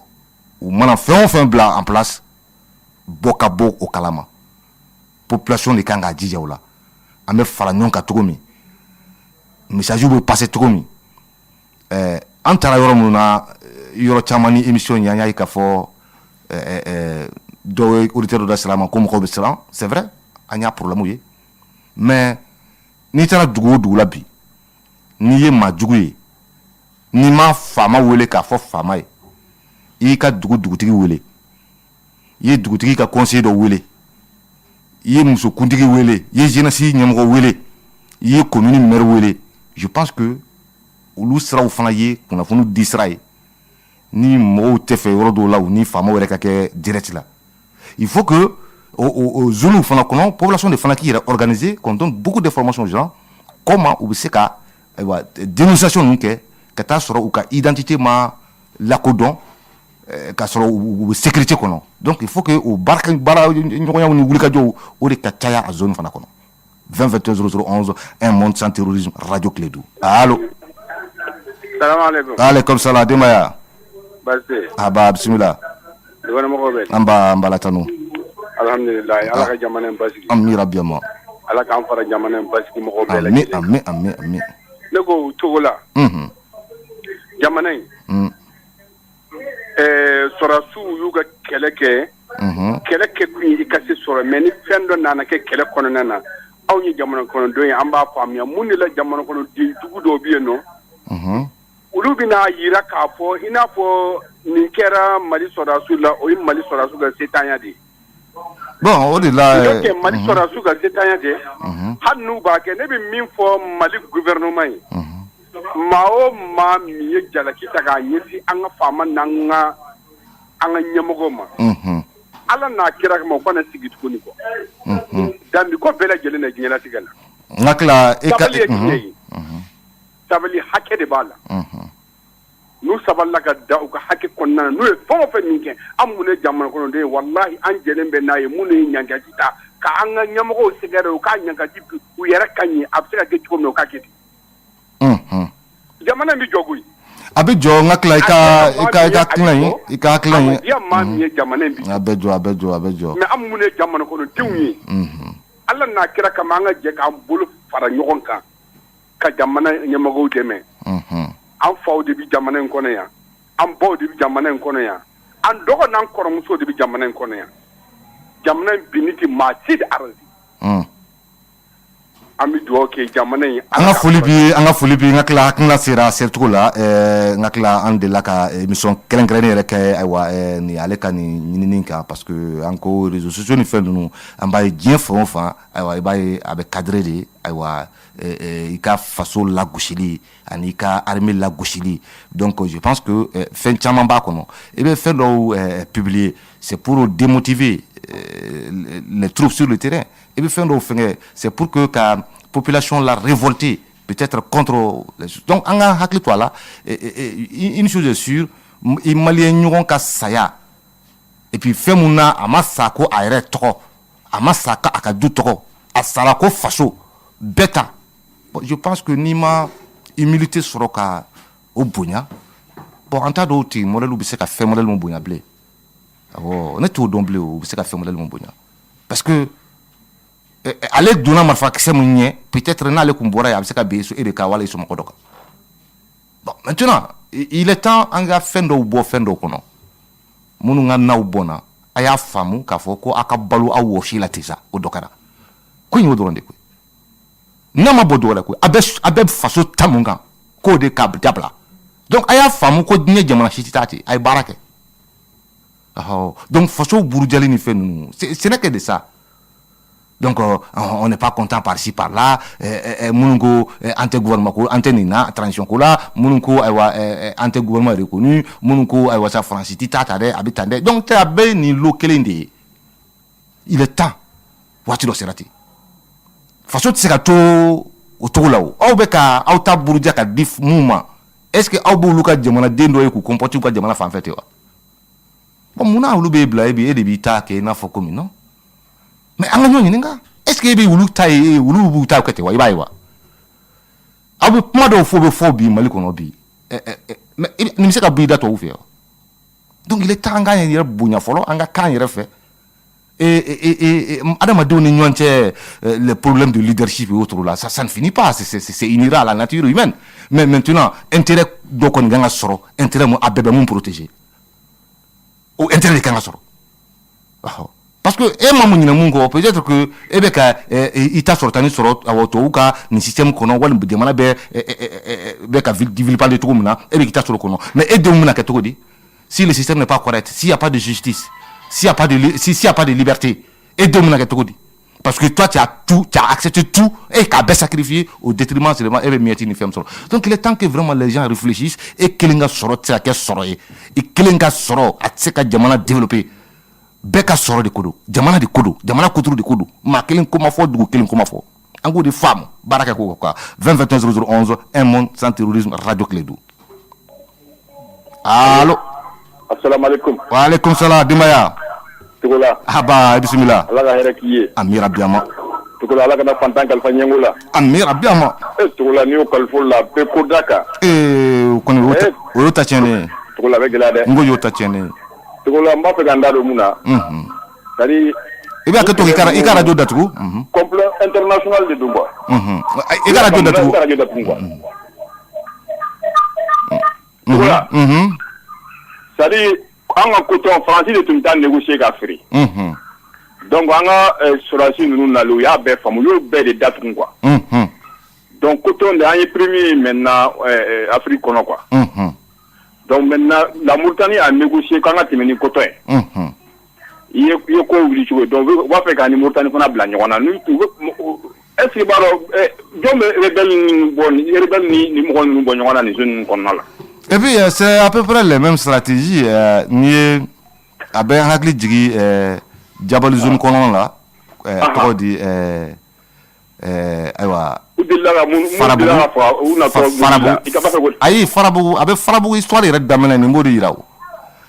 u mana fɛn o fɛn bila en place bɔ ka bɔ o kalama population de kan k'a jija o la an bɛ fara ɲɔgɔn kan cogo min message bɛ passer cogo min an taara yɔrɔ minnu na yɔrɔ caman ni émission ye an y'a ye k'a fɔ dɔw ye auditeur dɔ da sira ma ko mɔgɔw bɛ siran c'est vrai an y'a problème ye mais n'i taara dugu o dugu la bi n'i ye maa jugu ye n'i ma faama wele k'a fɔ faama ye i y'i ka dugutigi wele i ye dugutigi ka conseiller dɔ wele i ye musokuntigi wele i ye jeunesse ɲɛmɔgɔ wele i ye commune maire wele je pense que olu siraw fana ye kunnafoni di sira ye ni mɔgɔw tɛ fɛ yɔrɔ dɔw la u ni faamaw yɛrɛ ka kɛ direct la il faut que o zone fana kɔnɔ population de fana k'i yɛrɛ organiser qu'on donne beaucoup d'informations aux gens comment u bɛ se ka dénonciation ninnu kɛ ka taa sɔrɔ u ka identité ma lakodɔn k'a sɔrɔ u bɛ sécurité kɔnɔ donc il faut que o baara ɲɔgɔnyaw ni wulikajɔw o de ka caya a zone fana kɔnɔ 2021-0011 un monde sans terrorisme Radio Clédou allo salaamaaleykum aleykum salaam denbaya basi aba bisimila dɔgɔnin mɔgɔw bɛ an b'a la tanu alhamdulillah ala ka jamana in basigi ami rabbiyama ala k'an fara jamana in basigi mɔgɔw bɛɛ lajɛlen ami ne ko cogo la jamana in sɔrɔsiw y'u ka kɛlɛ kɛ kɛlɛ kɛ kun ye i ka se sɔrɔ mais ni fɛn dɔ nana kɛ kɛlɛ kɔnɔna na anw ye jamana kɔnɔdenw ye an b'a faamuya mun de la jamana kɔnɔden jugu dɔw bɛ yen nɔ olu bɛna yira k'a fɔ i n'a fɔ nin kɛra mali sɔrɔsiw la o ye mali sɔrɔsiw ka setanya de ye bon o de la mali sɔrɔsiw ka setanya de hali n'u b'a kɛ ne bɛ min fɔ mali gouvernement ye maa o maa min ye jalaki ta k'a ɲɛsin an ka faama n'an ka ɲɛmɔgɔw ma ala n'a kira kama u kana sigi tuguni kɔ danbi ko bɛɛ lajɛlen na diɲɛlatigɛ la sabali ye tiɲɛ ye sabali hakɛ de b'a la n'u sabalila ka da u ka hakɛ kɔnɔna na n'u ye fɛn o fɛn min kɛ an mun ye jamana kɔnɔden ye walahi an jɛlen bɛ n'a ye mun ye ɲangaji ta ka an ka ɲɛmɔgɔw sɛgɛrɛ u k'a ɲangaji u yɛrɛ ka ɲɛ a bɛ se ka kɛ cogo min na u k'a kɛ ten jamana bɛ jɔ koyi a bɛ jɔ n ka tila i ka tilan ye i ka tilan ye ya maa min ye jamana in bi a bɛ jɔ mais an mun ye jamana kɔnɔdenw ye ala n'a kira kama an ka jɛ k'an bolo fara ɲɔgɔn kan ka jamana ɲɛmɔgɔw dɛmɛ an faw de bɛ jamana in kɔnɔ yan an baw de bɛ jamana in kɔnɔ yan an dɔgɔ n'an kɔrɔmuso de bɛ jamana in kɔnɔ yan jamana in binni tɛ maa si de arasi an ami duwawu kɛ jamana in an ka foli bi n ka tila hakilina sera sɛcogo la n ka tila an delila ka émission kɛrɛnkɛrɛnnen yɛrɛ kɛ ayiwa ni ale ka nin ɲinini kan parce que an ko réseaux sociaux ni fɛn ninnu an b'a ye diɲɛ fan o fan ayiwa i b'a ye a bɛ cadré de ayiwa i ka faso lagosili ani i ka armée lagosili donc je pense que fɛn caman b'a kɔnɔ i bɛ fɛn dɔw publier c'est pour démotiver les troupes sur le terrain i bɛ fɛn dɔw fɛngɛ c'est pour que ka population la révolter peut-être contre donc an ka hakili to a la une chose est sûre i maliyɛn ɲɔgɔn ka saya et puis fɛn mun na a ma sa ko a yɛrɛ tɔgɔ a ma sa ko a ka du tɔgɔ a sara ko faso bɛɛ ta bon je pense que n'i ma humilité sɔrɔ ka o bonya bon an t'a dɔw ten modèle bɛ se ka fɛn modèle mun bonya bilen awɔ ne t'o dɔn bilen o bɛ se ka fɛn modèle mun bonya parce que ale donna marifakisɛ mun ɲɛ peut-être n'ale kun bɔra yen a bɛ se ka ben so e de ka wala i somɔgɔ dɔ kan bon maintenant il est temps an ka fɛn dɔw bɔ fɛn dɔw kɔnɔ minnu ka naw bɔnna a y'a faamu k'a fɔ ko a ka balo aw wɔsi la ten sa o dɔ kɛra ko in y'o dɔrɔn de koyi n'a ma bɔ dɔwɛrɛ koyi a bɛ faso ta mun kan k'o de ka dabila donc a y'a faamu ko diɲɛ jamana si tɛ taa ten a ye baara kɛ donc faso burujali ni fɛn ninnu ce n'est que de ça. Donc on n'est pas content par-ci par-là minnu ko an tɛ gouvernement ko an tɛ nin na transition ko la minnu ko ayiwa an tɛ gouvernement reconnu minnu ko ayiwa sa faransi ti ta dɛ a bɛ tan dɛ donc a bɛɛ ye nin lot kelen de ye il est temps waati dɔ sera ten faso tɛ se ka to o cogo la o aw bɛ ka aw ta buruja ka di mun ma est-ce que aw b'olu ka jamanaden dɔ ye k'u comporter u ka jamana fanfɛ ten wa bon munna olu b'e bila e de b'i ta kɛ i n'a fɔ komi non mais an ka ɲɔgɔn ɲininka est-ce que e bɛ wulu ta ye wulu b'u ta kɛ ten wa i b'a ye wa aw bɛ kuma dɔw fɔ bɛ fɔ bi mali kɔnɔ bi mais nin bɛ se ka bɔ i da tɔw fɛ wa donc il est temps an k'an yɛrɛ bonya fɔlɔ an ka kan yɛrɛ fɛ adamadenw ni ɲɔgɔn cɛ les problèmes de leadership et autres là ça ne finit pas c'est inhérent à la nature humaine mais maintenant intérêt dɔ kɔni kan ka sɔrɔ intérêt mun a bɛɛ bɛ mun protéger o intérêt de kan ka sɔrɔ parce que e ma mun ɲinɛ mun kɔ peut-être que e bɛ ka i ta sɔrɔ tani sɔrɔ awɔ tubabu ka nin système kɔnɔ walima jamana bɛ ka vilipender cogo min na e bɛ k'i ta sɔrɔ kɔnɔ mais e denw bɛna kɛ cogo di si le système n'est pas correct s'il y a pas de justice s'il y a pas de liberté e denw bɛna kɛ cogo di parce que toi tu as accepté tout et k'a bɛɛ sacrifié au détriment seulement e bɛ miettes ni fɛn sɔrɔ donc il est temps que vraiment les gens réfléchissent e kelen ka sɔrɔ tɛ se ka kɛ sɔrɔ ye i kelen ka sɔrɔ a tɛ se ka jamana développer bɛɛ ka sɔrɔ de ko don jamana de ko don jamana kuturu de ko don maa kelen ko ma fɔ dugu kelen ko ma fɔ an k'o de faamu baara kɛ k'o kan 20 21 00 11 un monde sans terrorisme radio clé do allo asalaamaaleykum waaleykum salaam denbaya Tugola haba bisimila ala ka hɛrɛ k'i ye amira biyama Tugola ala kana fantan kalifa ɲɛngo la amira biyama Tugola n'i y'o kalifo la bɛɛ ko da kan o kɔni o y'o ta tiɲɛnen ye Tugola a bɛ gɛlɛya dɛ n ko y'o ta tiɲɛnen ye Tugola n b'a fɛ ka n da don mun na c'est-à-dire i b'a kɛ to i ka radio datugu complot international de don quoi i ka radio datugu quoi Tugola c'est-à-dire an ka coton Faransi de tun bɛ taa négocier ka feere donc an ka sɔrɔdasi ninnu nalen u y'a bɛɛ faamu u y'o bɛɛ de datugu quoi donc coton de an ye premier maintenant Afrique kɔnɔ quoi donc maintenant la Mauritanie a négocié k'an ka tɛmɛ ni coton ye i ye ko wuli cogo ye donc u b'a fɛ k'a ni Mauritanie fana bila ɲɔgɔn na est-ce que i b'a dɔn jɔn bɛ rebelle ni mɔgɔ ninnu bɔ ɲɔgɔn na nin zone ninnu kɔnɔna la. Et puis c'est à peu près les mêmes stratégies ni ye a bɛ hakili jigi Jabal zone kɔnɔ la tɔgɔ di ayiwa ayi Farabugu a bɛ Farabugu histoire yɛrɛ daminɛ nin b'o de yira o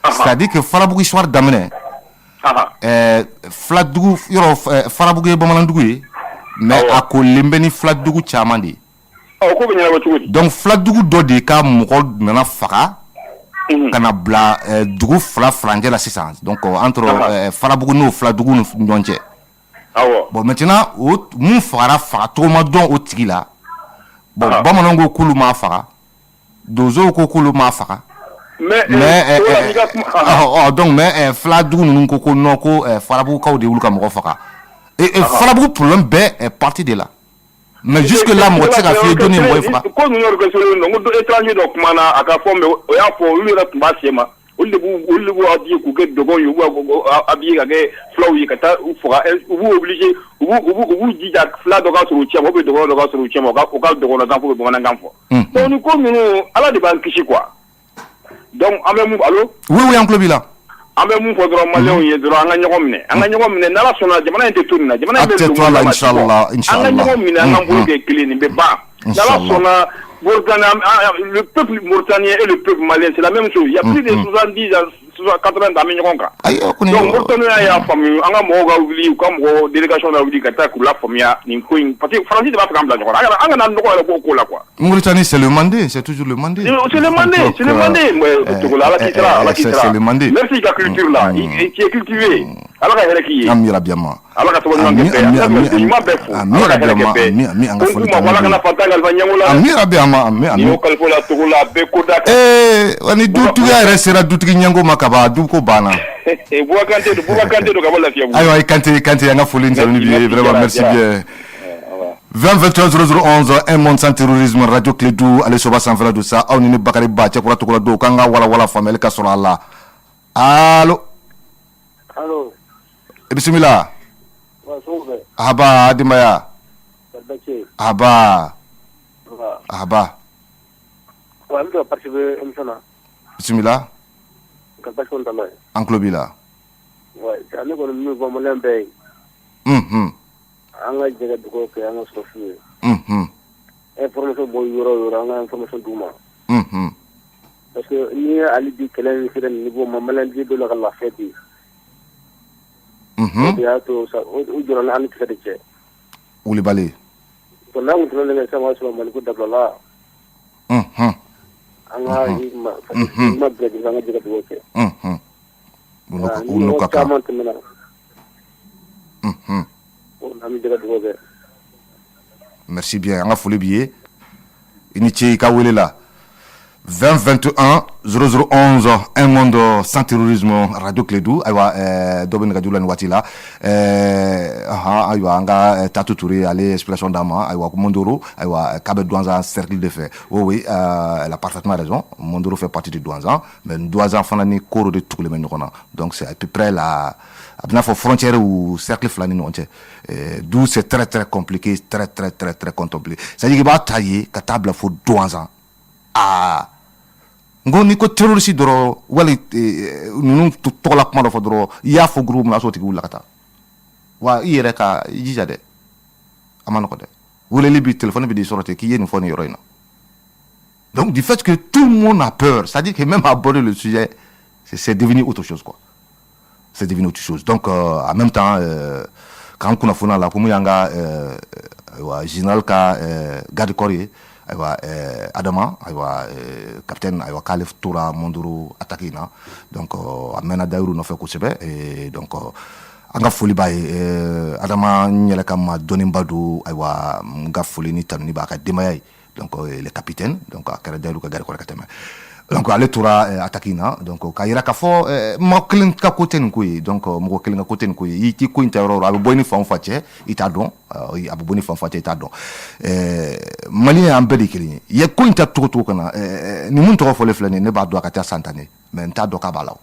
c'est-à-dire que Farabugu histoire daminɛ Filadugu yɔrɔ Farabugu ye bamanandugu ye mais a kolen bɛ ni Filadugu caman de ye donc Filadugu dɔ de ka mɔgɔ nana faga ka na bila dugu fila furancɛ la sisan donc entre Farabugu n'o Filadugu ni ɲɔgɔn cɛ bon maintenant mun fagara fagacogo ma dɔn o tigi la bon bamananw ko k'olu m'a faga donsow ko k'olu m'a faga donc mais Filadugu ninnu ko non ko Farabugukaw de y'olu ka mɔgɔ faga et Farabugu problème bɛɛ est parti de là mais jusque là mɔgɔ tɛ se ka f'i ye dɔnni mɔgɔ ye faga. ko ninnu orchestré don ko étranger dɔ kumana a ka fɔ mais o y'a fɔ olu yɛrɛ tun b'a sen ma olu de b'u habillé k'u kɛ dɔgɔw ye u b'u habillé ka kɛ fulaw ye ka taa u faga u b'u obligé u b'u jija fula dɔ ka sɔrɔ u cɛ ma ou bien dɔgɔ dɔ ka sɔrɔ u cɛ ma u ka dɔgɔnɔkan fɔ bamanankan fɔ. donc ni ko ninnu ala de b'an kisi quoi donc an bɛ mun allo. oui an tulo b'i la. an bɛ mun fɔ dɔrɔn maliyɛnw ye dɔrɔn an ka ɲɔgɔn minɛ n'ala sɔnna jamana in tɛ to nin na jamana in bɛ to la inshallah an ka ɲɔgɔn minɛ an ka bolo kɛ kelen nin bɛ ban n'ala sɔnna le peuple mauritanien et le peuple malien c'est la même chose il y a plus de 70 ans 80 ans an bɛ ɲɔgɔn kan donc Mauritaniens y'a faamu an ka mɔgɔw ka wuli u ka mɔgɔ délégation ka wuli ka taa k'u lafaamuya nin ko in parce que Faransi de b'a fɛ k'an bila ɲɔgɔn na an kana nɔgɔ yɛrɛ k'o ko la quoi. Mauritanie c'est le Mandé, c'est toujours le Mandé. C'est le Mandé mais Togola ala k'i sera c'est le Mandé. Merci ka culture là qui est cultivé ala ka hɛrɛ k'i ye. Ami rabiama. Ala ka tɔgɔ ɲuman kɛ bɛɛ ala ka ɲuman bɛɛ fo ala ka hɛrɛ kɛ bɛɛ ami an ka foli ta ala kana fata kalifa ɲɛngo la ami rabiama ami y'o kalifa la Togola bɛɛ ko da ni dutigiya yɛrɛ sera dutigi ɲɛngo ma kaban du ko banna. Bouba Kanté do ka bɔ lafiya bu. Ayiwa Kanté an ka foli ni saluni bi vraiment merci bien. 20 23 0011 un monde sans terrorisme radio Clédou ale soba sanfɛla don sa aw ni ne Bakari Ba cɛkura Togola don k'an ka wala faamuyali ka sɔrɔ a la. Allo. Allo. Bismillah. Haba Adimaya. Haba. Wa mi do participer émission na. Bismillah. Ka passion ta la. An tulo b'i la. Ouais, c'est un ko mi bo mo lembe. An ka jɛgɛ dugawu kɛ an ka sɔrɔsiw ye. Information bɔ yɔrɔ an ka information d'u ma. Parce que ni ali bi kɛlɛ ni sera niveau ma malandi dɔ la ka lafiya bi. O de y'a to sa o jɔrɔ an ni kisɛ de cɛ. Wulibali. To n'a kun tɛmɛ ne sama sɔrɔ Mali ko dabila la. An ka ma bila an ka jɛgɛ dugawu kɛ. Unu ka kan. Merci bien an ka foli b'i ye i ni ce i ka wele la 20 21 0011 un monde sans terrorisme radio Clédou ayiwa dɔ bɛ nɛgɛjuru la nin waati la ayiwa an ka Tatu Touré ale explication d'a ma ayiwa ko Mondoro ayiwa k'a bɛ Douanzan cercle de fɛ oui elle a parfaitement raison Mondoro fait partie de Douanzan mais Douanzan fana ni Koro de tugulen bɛ ɲɔgɔn na donc c'est à peu près la a bɛna fɔ frontière ou cercle fila ni ɲɔgɔn cɛ d'où c'est très très compliqué très contemplé c'est-à-dire i b'a ta ye ka taa bila fo Douanzan ngo ni ko terroriste dɔrɔn wali ninnu tɔgɔla kuma dɔ fɔ dɔrɔn i y'a fɔ groupe min na a sɔrɔ tigi wulila ka taa wa i yɛrɛ ka i jija dɛ a ma nɔgɔ dɛ weleli bi téléphone bi di sɔrɔ ten k'i ye nin fɔ nin yɔrɔ in na donc du fait que tout le monde a peur c'est-à-dire que même aborder le sujet c'est devenu autre chose quoi c'est devenu autre chose donc en même temps k'an kunnafoniya la ko mun y'an ka général ka garde corps ye ayiwa Adama ayiwa capitaine ayiwa k'ale tora Mondoro attaque na donc a mɛnna Dayiru nɔfɛ kosɛbɛ donc an ka foli b'a ye Adama n yɛrɛ ka maa dɔnnenba don ayiwa n ka foli ni tanuni b'a ka denbaya ye donc le capitaine donc a kɛra Dayiru ka garde corps ka tɛmɛ donc ale tora attaque na donc k'a yira k'a fɔ mɔgɔ kelen ka ko tɛ nin ko ye donc mɔgɔ kelen ka ko tɛ nin ko ye i t'i ko in ta yɔrɔ o yɔrɔ a bɛ bɔ i ni fan o fan cɛ i t'a dɔn a bɛ bɔ i ni fan o fan cɛ i t'a dɔn maliyɛn y'an bɛɛ de kelen ye i ye ko in ta cogo cogo kana nin mun tɔgɔ fɔlen filɛ nin ye ne b'a dɔn a ka ca 100 années mais n t'a dɔn k'a b'a la o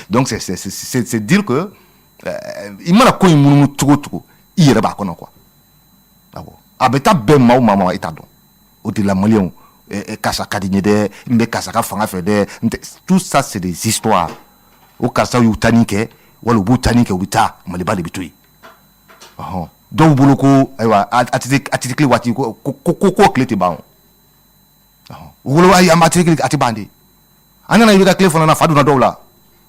donc c'est dire que i mana ko in munumunu cogo cogo i yɛrɛ b'a kɔnɔ quoi a bɛ taa bɛn maa o maa ma i t'a dɔn o de la maliyɛnw karisa ka di n ye dɛ n bɛ karisa ka fanga fɛ dɛ tout ça c'est des histoires o karisa y'u tani kɛ wala u b'u tani kɛ u bɛ taa maliba de bɛ to yen dɔw bolo ko ayiwa a tɛ tile waati ko tile tɛ ban u bolo ayi an b'a tile a tɛ ban de an nana i bɛ ka tile fana na fa donna dɔw la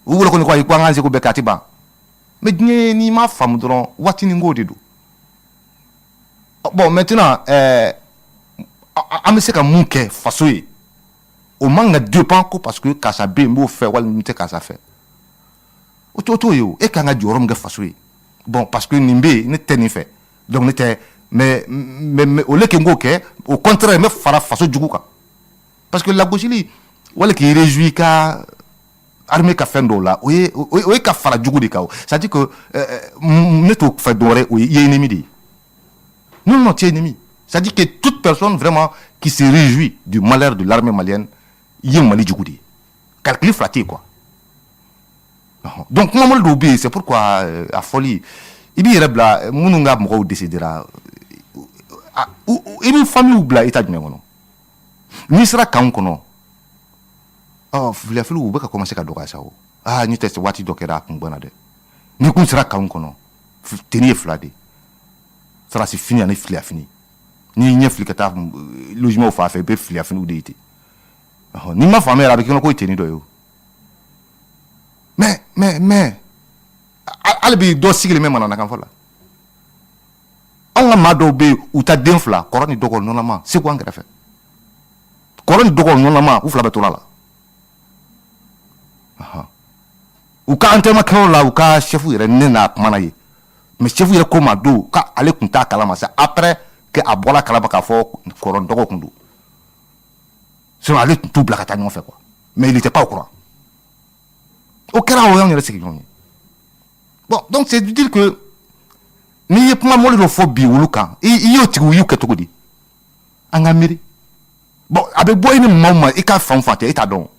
u bolo kɔni ko ayi ko an k'an seko bɛɛ kɛ a tɛ ban mais diɲɛ n'i m'a faamu dɔrɔn waati ni ko de don bon maintenant an bɛ se ka mun kɛ faso ye o man ka dépend ko parce que karisa bɛ yen n b'o fɛ wali n tɛ karisa fɛ o t'o ye o e kan ka jɔyɔrɔ min kɛ faso ye bon parce que nin bɛ yen ne tɛ nin fɛ donc ne tɛ mais au lieu que n k'o kɛ au contraire n bɛ fara faso jugu kan parce que lagosili wali k'i réjouir ka armée ka fɛn dɔw la o ye ka fara jugu de kan o c'est à dire que ne t'o fɛ dɔwɛrɛ o ye i ye ennemi de ye non tu es ennemi C'est-à-dire que toute personne vraiment qui se réjouit du malheur de l'armée malienne, il y a un Mali du coup. Calcul flatté, quoi. Donc, moi, c'est pourquoi, à folie, il y a là, Moununga Moro décédera. Il y a une famille ou bla, état de mémoire. Ni sera quand on oh, il a fallu ou beka commencer à dorer ça. Ah, ni test wati dokera kumbonade. Ni kun sera quand on tenir fladé. Ça c'est fini, on est fini. Ni n'y a fli kata logement au fa fait be fli afini ou déité. Ni ma famille avec un ko tenir do yo. Mais albi do sigile même na kan fola. On a mado be ou ta denfla, koroni dogo non ma, c'est quoi ngara fait? Koroni dogo non ma, ou fla betola la. Ou ka antema krola ou ka chefu ire nena mana ye. Mais chefu ire koma do ka ale kunta kalama ça après que abola kalama ka fo koron dogo kundu. C'est aller tout blakata non fait quoi. Mais il était pas au courant. Au cas où on est resté. Bon, donc c'est dire que ni yep ma moli fo bi wuluka i yo ti wu ke togodi anga miri bon avec boy ni mama e ka fam fate eta don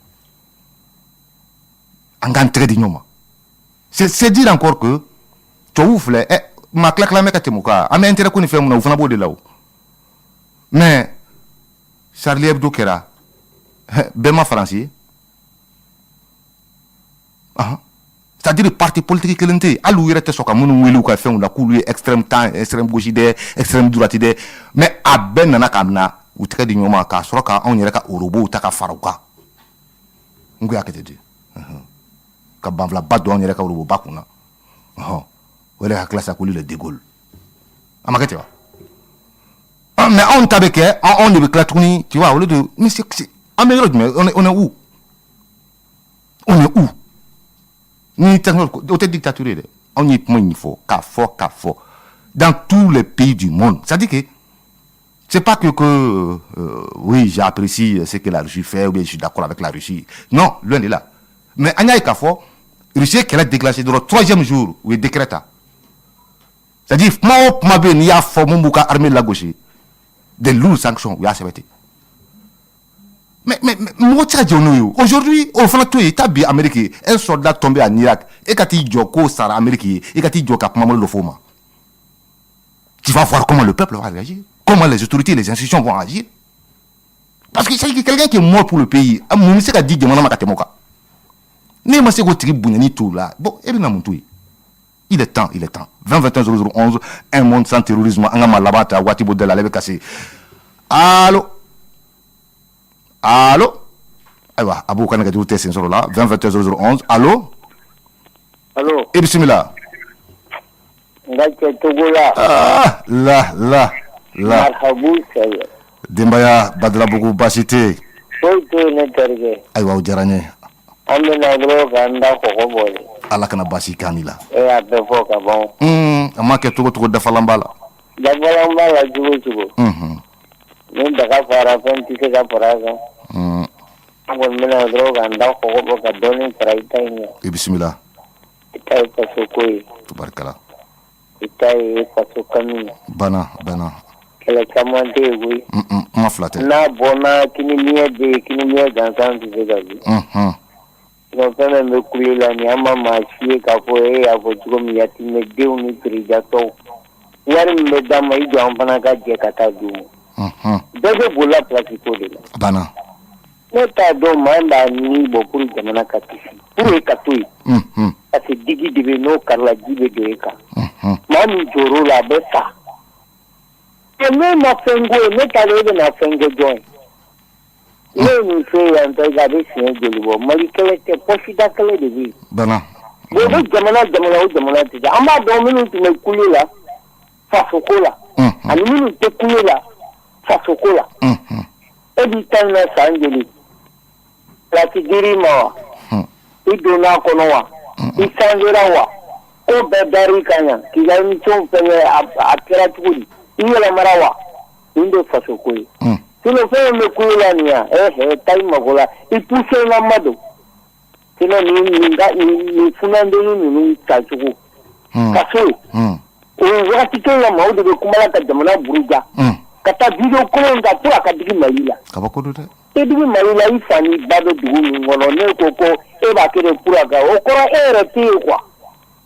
anga entre di nyoma c'est dire encore que to oufle ma claque la meka temuka a me intérêt ko ni fait mon fana bo de là mais Charlie Hebdo kera bema français c'est-à-dire le parti politique qui l'était à l'ouïe était soka mounou welu ka fait on a coulu extrême temps extrême gauche idée extrême droite idée mais à ben nana kamna ou très dignement ka soka on yera ka orobo ta ka faruka nguya kete di ka bavla bado on yera ka orobo bakuna wala ka classe akuli le de Gaulle amakete wa mais on tabeke on ne clatouni tu vois au lieu de mais c'est on est où ni autre dictature on y point il faut dans tous les pays du monde. C'est-à-dire que c'est pas que oui j'apprécie ce que la Russie fait ou bien je suis d'accord avec la Russie, non loin de là, mais anya ikafo Russie qu'elle a déclenché dans le 3e jour où il décréta, c'est-à-dire ma ben ya fo mumbuka armée de la gauche des lourdes sanctions oui à accepter. Mais aujourd'hui, au fond, tu es bien américain, un soldat tombé en Irak, et quand il joko sera américain, et quand il joko maman le foma. Tu vas voir comment le peuple va réagir, comment les autorités et les institutions vont agir. Parce qu'il s'agit de quelqu'un qui est mort pour le pays. Mon sait qu'a dit de mon nom à Katemoka. Mais moi, c'est quoi tribunal tout là. Bon, et bien, il est temps. 2021 011, un monde sans terrorisme, un gamin là-bas, à Watibo de la lèvre cassée. Allô? Aïwa, Abou Kanaka du test sur là, 2021 011. Allô? Et bismillah. Ah, là. Dembaya Badla Bougou Basité. Aïwa, Djarane. Allah kana basi kanila. Amake togo dafalambala. Ni daga fara fen tike ga faraga ngol mena droga anda ko ka doni traita ni bismillah itai pasokoi tubarkala itai pasokami bana kala kamante wi ma flate na bona kini miye gansan ti ga bi no pena me kulila ni ama machie ka fo avo tuko miyati me deu ni trija to yari me dama ido ampana ka je kata dumo Dede bola pratique de là. Bana. Neta do manda ni bo pour jamana katisi. Pour ekatoi. Parce que digi de no karla jibe de eka. Mami joro la besa. Et même ma fengo neta le na fengo join. Le ni fait un peu garder sien de l'eau. Mali kele te posida kele de vie. Bana. Bo jamana te. Amba do minu tu me kulila. Fa sokola. Ani minu te kulila. Fasokola. Editan na sanjeli. Lati dirima wa. Idona kono wa. Isanjera wa. O bedari kanya. Kila mchon penye akira tukudi. Inyela marawa. Inde fasokoi. Sino feye mekula niya. Taima kola. Ipuse na mado. Sino ni funande ni tachuku. Kaso. Wakati kenya maudu kumala ka jamana buruja. ka taa video kolon ka pour ka digi Mali la kabako do de e digi Mali la i fani ba do dugu min kɔnɔ ne ko ko e b'a kɛ de pour ka o kɔrɔ e yɛrɛ tɛ ye quoi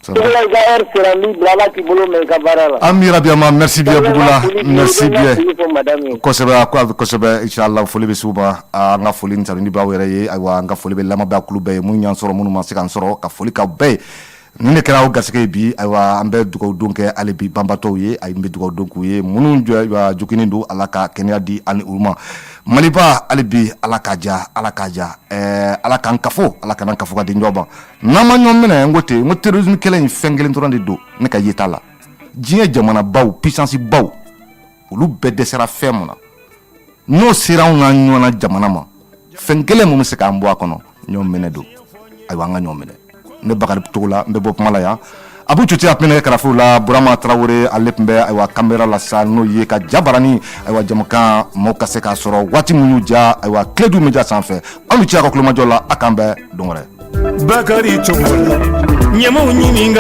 Bugula ka heure sera mi blala ki bolo men ka bara la Amira Biama merci bien Bugula merci bien kosɛbɛ inchallah foli bɛ suba an ka foli ntari ni baw yɛrɛ ye aywa an ka foli bɛ lamɛnbaa kulu bɛɛ ye mun y'an sɔrɔ minnu ma se k'an sɔrɔ ka foli k'aw bɛɛ ye ni ne kɛra o garisɛgɛ bi aywa an bɛ dugawu don kɛ hali bi banbatɔw ye ayi n bɛ dugawu don k'u ye minnu joginen don Ala ka kɛnɛya di ani u ma Maliba hali bi Ala ka ja Ala k'an kafo Ala kana kafo ka di ɲɔgɔn ma n'an ma ɲɔgɔn minɛ n ko ten n ko terrorisme kɛlɛ in fɛn kelen dɔrɔn de don ne ka yeta la diɲɛ jamana baw puissance baw olu bɛɛ dɛsɛra fɛn mun na n'o sera anw ka ɲɔgɔnna jamana ma fɛn kelen mun bɛ se k'an bɔ a kɔnɔ ɲɔgɔn minɛ don ayiwa an ka ɲɔgɔn minɛ ne Bakari Togo la n bɛ bɔ kuma la yan Abu Tuti a tun bɛ karafu la Burama Tarawele ale tun bɛ aywa caméra la sa n'o ye ka jabarani aywa jamakan mɔgɔw ka se k'a sɔrɔ waati min y'u ja aywa Clé du Média sanfɛ aw ni ce a ka kulomajɔ la a k'an bɛn don wɛrɛ Bakari Togo ɲɛmaw ɲininka